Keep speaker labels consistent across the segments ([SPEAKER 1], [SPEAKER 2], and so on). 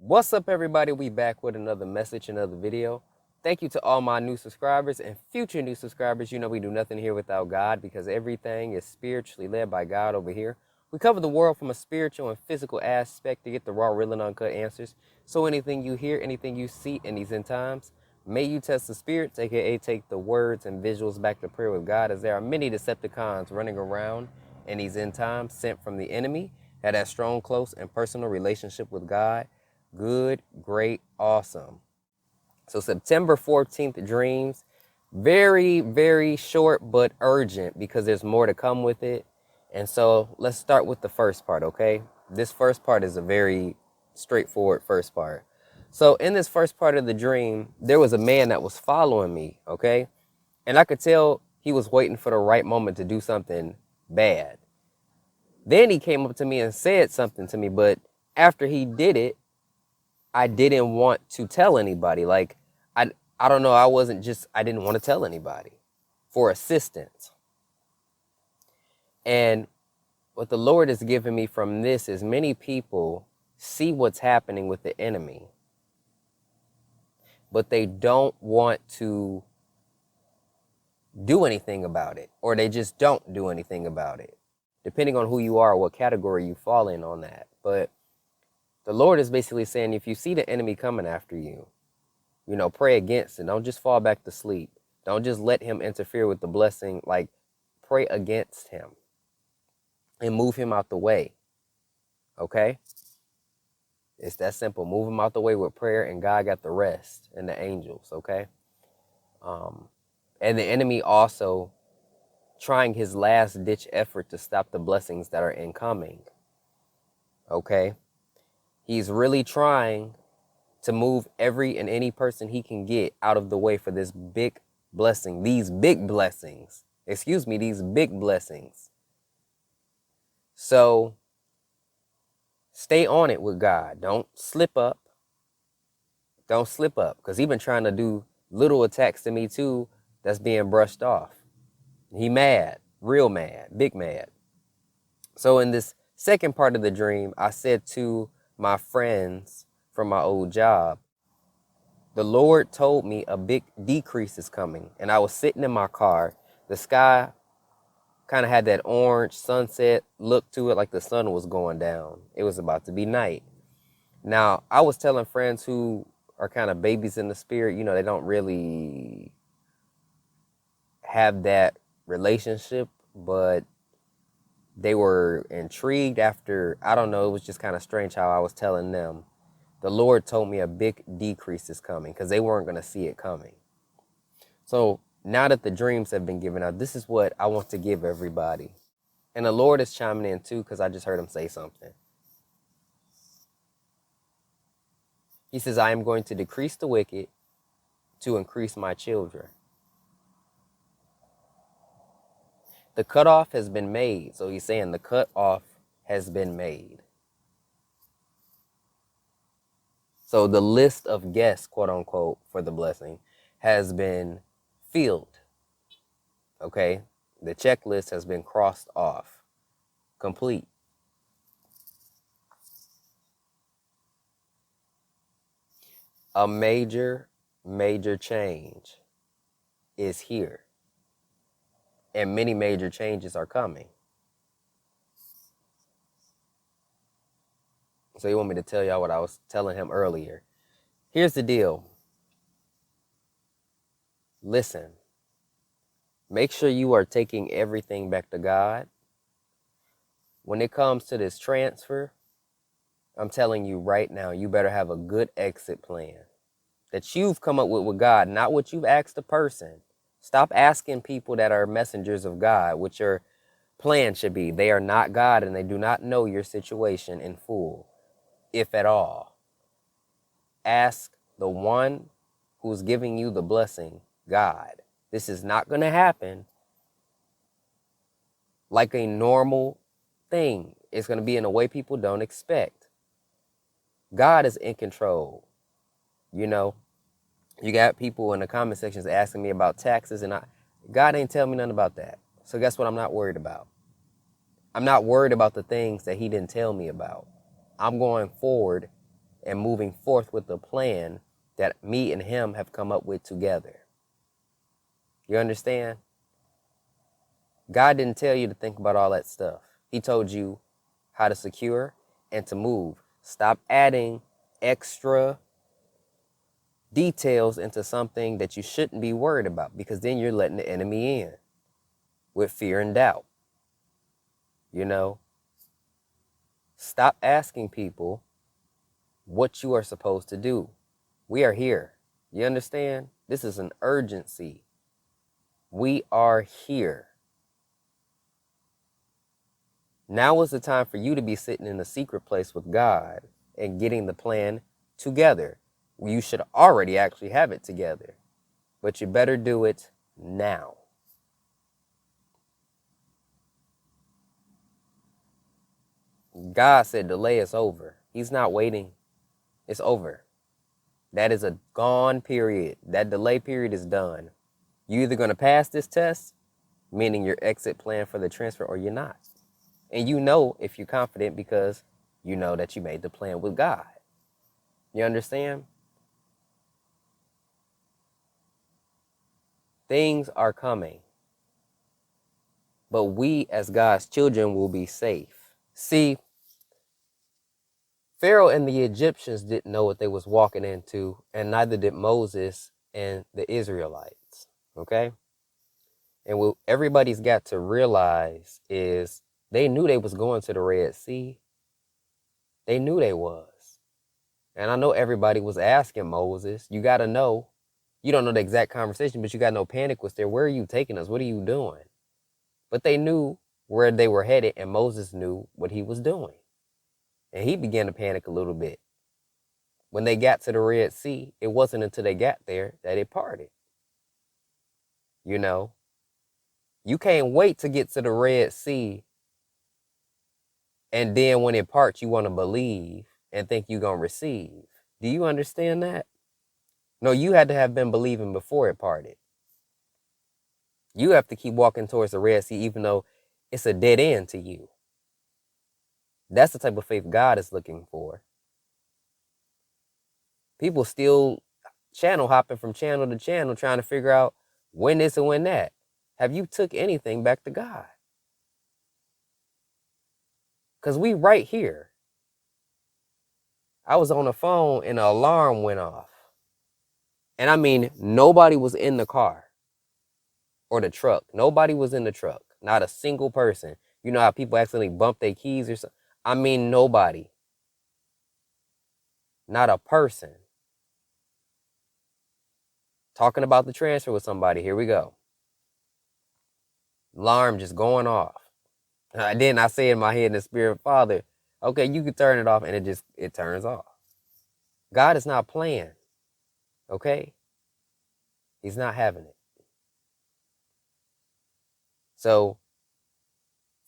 [SPEAKER 1] What's up, everybody? We back with another message, another video. Thank you to all my new subscribers and future new subscribers. You know we do nothing here without God because everything is spiritually led by God over here. We cover the world from a spiritual and physical aspect to get the raw, real, and uncut answers. So anything you hear, anything you see in these end times, may you test the spirits, aka take the words and visuals back to prayer with God, as there are many Decepticons running around in these end times sent from the enemy. Had that strong, close, and personal relationship with God. Good, great, awesome. So September 14th dreams, very, very short but urgent because there's more to come with it. And so let's start with the first part, okay? This first part is a very straightforward first part. So in this first part of the dream, there was a man that was following me, okay? And I could tell he was waiting for the right moment to do something bad. Then he came up to me and said something to me, but after he did it, I didn't want to tell anybody. Like, I don't know. I didn't want to tell anybody for assistance. And what the Lord has given me from this is many people see what's happening with the enemy, but they don't want to do anything about it, or they just don't do anything about it, depending on who you are, what category you fall in on that. But the Lord is basically saying, if you see the enemy coming after you, pray against it. Don't just fall back to sleep. Don't just let him interfere with the blessing. Like, pray against him and move him out the way. Okay? It's that simple. Move him out the way with prayer, and God got the rest, and the angels. Okay? And the enemy also trying his last ditch effort to stop the blessings that are incoming. Okay? He's really trying to move every and any person he can get out of the way for this big blessing, these big blessings. These big blessings. So stay on it with God. Don't slip up. Don't slip up, because he's been trying to do little attacks to me too that's being brushed off. He mad, real mad, big mad. So in this second part of the dream, I said to my friends from my old job, the Lord told me a big decrease is coming. And I was sitting in my car. The sky kind of had that orange sunset look to it, like the sun was going down. It was about to be night. Now, I was telling friends who are kind of babies in the spirit, they don't really have that relationship, but they were intrigued after, I don't know, it was just kind of strange how I was telling them. The Lord told me a big decrease is coming, because they weren't going to see it coming. So now that the dreams have been given out, this is what I want to give everybody. And the Lord is chiming in too, because I just heard him say something. He says, I am going to decrease the wicked to increase my children. The cutoff has been made. So he's saying the cutoff has been made. So the list of guests, quote unquote, for the blessing has been filled. Okay? The checklist has been crossed off. Complete. A major, major change is here. And many major changes are coming. So you want me to tell y'all what I was telling him earlier. Here's the deal. Listen. Make sure you are taking everything back to God. When it comes to this transfer, I'm telling you right now, you better have a good exit plan that you've come up with God, not what you've asked the person. Stop asking people that are messengers of God what your plan should be. They are not God, and they do not know your situation in full, if at all. Ask the one who's giving you the blessing, God. This is not going to happen like a normal thing. It's going to be in a way people don't expect. God is in control. You got people in the comment sections asking me about taxes, and God ain't telling me nothing about that. So guess what I'm not worried about? I'm not worried about the things that he didn't tell me about. I'm going forward and moving forth with the plan that me and him have come up with together. You understand? God didn't tell you to think about all that stuff. He told you how to secure and to move. Stop adding extra details into something that you shouldn't be worried about, because then you're letting the enemy in with fear and doubt. You know, stop asking people what you are supposed to do. We are here. You understand? This is an urgency. We are here. Now is the time for you to be sitting in a secret place with God and getting the plan together. You should already actually have it together, but you better do it now. God said delay is over. He's not waiting. It's over. That is a gone period. That delay period is done. You're either going to pass this test, meaning your exit plan for the transfer, or you're not. And you know if you're confident because you know that you made the plan with God. You understand? Things are coming. But we as God's children will be safe. See, Pharaoh and the Egyptians didn't know what they was walking into, and neither did Moses and the Israelites. Okay? And what everybody's got to realize is they knew they was going to the Red Sea. They knew they was. And I know everybody was asking Moses, you got to know, you don't know the exact conversation, but you got to know panic was there. Where are you taking us? What are you doing? But they knew where they were headed, and Moses knew what he was doing. And he began to panic a little bit. When they got to the Red Sea, it wasn't until they got there that it parted. You know, you can't wait to get to the Red Sea, and then when it parts, you want to believe and think you're going to receive. Do you understand that? No, you had to have been believing before it parted. You have to keep walking towards the Red Sea, even though it's a dead end to you. That's the type of faith God is looking for. People still channel hopping from channel to channel, trying to figure out when this and when that. Have you took anything back to God? Because we right here. I was on the phone and an alarm went off. And I mean, nobody was in the car or the truck. Nobody was in the truck. Not a single person. You know how people accidentally bump their keys or something? I mean, nobody. Not a person. Talking about the transfer with somebody. Here we go. Alarm just going off. Then I say in my head in the spirit, Father, okay, you can turn it off, and it turns off. God is not playing. Okay? He's not having it. So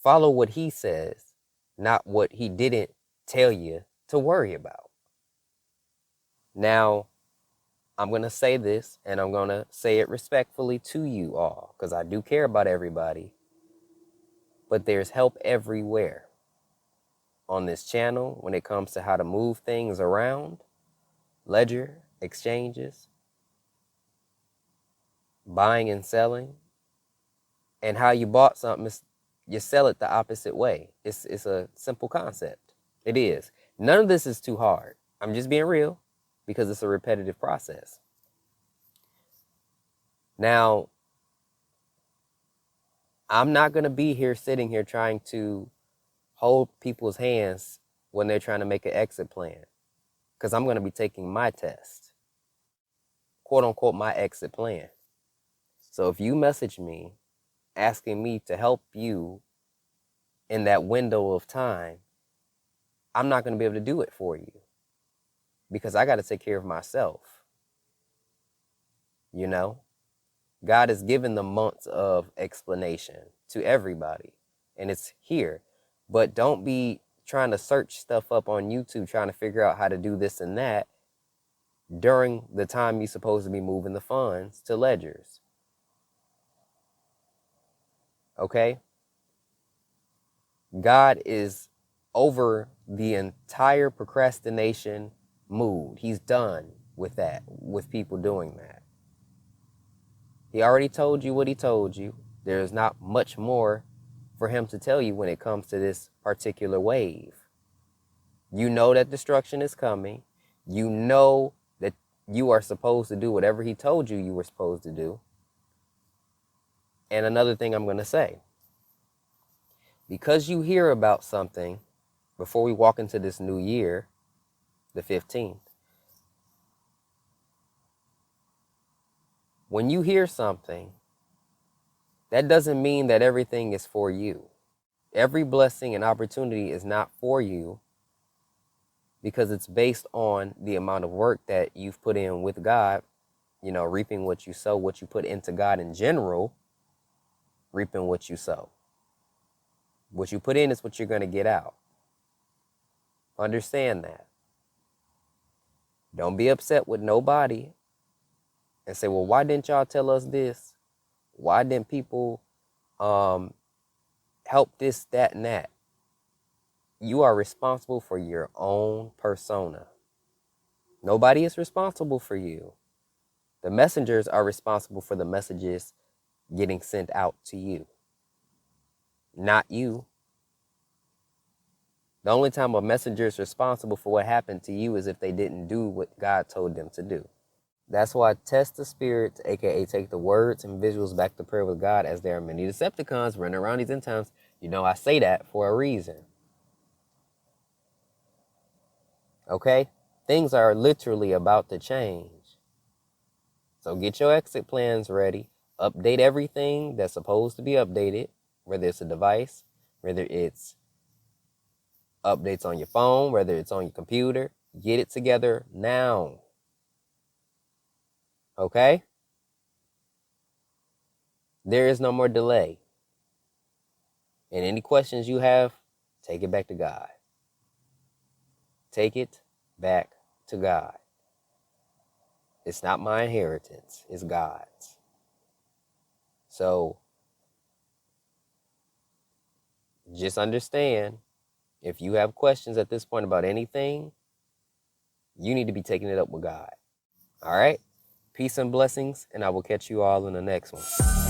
[SPEAKER 1] follow what he says, not what he didn't tell you to worry about. Now, I'm going to say this, and I'm going to say it respectfully to you all, because I do care about everybody. But there's help everywhere on this channel when it comes to how to move things around, ledger, exchanges, buying and selling, and how you bought something is you sell it the opposite way. It's a simple concept. It is. None of this is too hard. I'm just being real because it's a repetitive process. Now, I'm not going to be here sitting here trying to hold people's hands when they're trying to make an exit plan, because I'm going to be taking my test, quote unquote, my exit plan. So if you message me asking me to help you in that window of time, I'm not going to be able to do it for you because I got to take care of myself. You know, God has given the months of explanation to everybody, and it's here. But don't be trying to search stuff up on YouTube, trying to figure out how to do this and that during the time you're supposed to be moving the funds to ledgers. Okay? God is over the entire procrastination mood. He's done with that, with people doing that. He already told you what he told you. There's not much more for him to tell you when it comes to this particular wave. You know that destruction is coming. You know that you are supposed to do whatever he told you were supposed to do. And another thing I'm going to say, because you hear about something before we walk into this new year, the 15th, when you hear something, that doesn't mean that everything is for you. Every blessing and opportunity is not for you, because it's based on the amount of work that you've put in with God, you know, reaping what you sow, what you put into God in general, reaping what you sow. What you put in is what you're going to get out. Understand that. Don't be upset with nobody and say, well, why didn't y'all tell us this? Why didn't people help this, that, and that? You are responsible for your own persona. Nobody is responsible for you. The messengers are responsible for the messages getting sent out to you, not you. The only time a messenger is responsible for what happened to you is if they didn't do what God told them to do. That's why test the spirits, aka take the words and visuals back to prayer with God, as there are many Decepticons running around these end times. You know I say that for a reason. Okay? Things are literally about to change. So get your exit plans ready. Update everything that's supposed to be updated, whether it's a device, whether it's updates on your phone, whether it's on your computer. Get it together now. Okay? There is no more delay. And any questions you have, take it back to God. Take it back to God. It's not my inheritance, it's God's. So just understand, if you have questions at this point about anything, you need to be taking it up with God. All right? Peace and blessings, and I will catch you all in the next one.